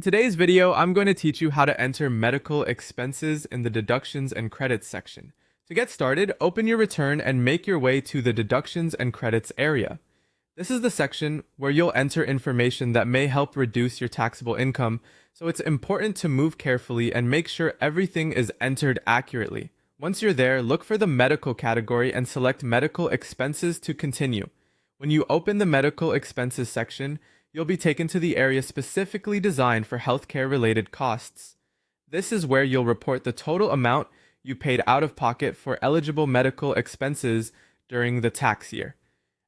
today's video, I'm going to teach you how to enter medical expenses in the deductions and credits section. To get started, open your return and make your way to the deductions and credits area. This is the section where you'll enter information that may help reduce your taxable income, so it's important to move carefully and make sure everything is entered accurately. Once you're there, look for the medical category and select medical expenses to continue. When you open the medical expenses section, you'll be taken to the area specifically designed for healthcare-related costs. This is where you'll report the total amount you paid out of pocket for eligible medical expenses during the tax year.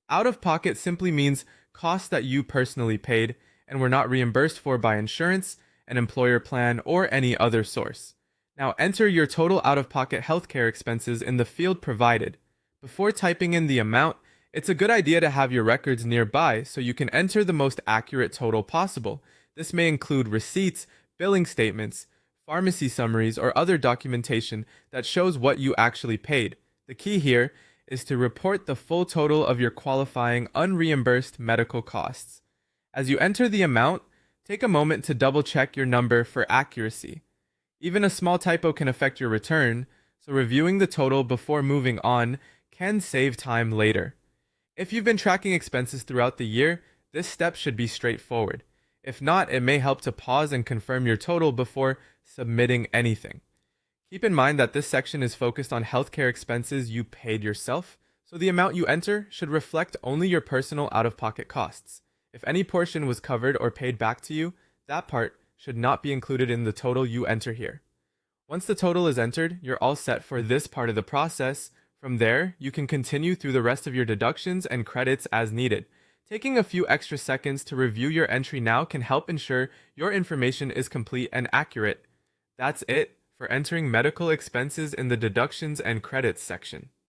Out of pocket simply means costs that you personally paid and were not reimbursed for by insurance, an employer plan, or any other source. Now enter your total out-of-pocket healthcare expenses in the field provided. Before typing in the amount, it's a good idea to have your records nearby so you can enter the most accurate total possible. This may include receipts, billing statements, pharmacy summaries, or other documentation that shows what you actually paid. The key here is to report the full total of your qualifying unreimbursed medical costs. As you enter the amount, take a moment to double-check your number for accuracy. Even a small typo can affect your return, so reviewing the total before moving on can save time later. If you've been tracking expenses throughout the year, this step should be straightforward. If not, it may help to pause and confirm your total before submitting anything. Keep in mind that this section is focused on healthcare expenses you paid yourself, so the amount you enter should reflect only your personal out-of-pocket costs. If any portion was covered or paid back to you, that part should not be included in the total you enter here. Once the total is entered, you're all set for this part of the process. From there, you can continue through the rest of your deductions and credits as needed. Taking a few extra seconds to review your entry now can help ensure your information is complete and accurate. That's it for entering medical expenses in the deductions and credits section.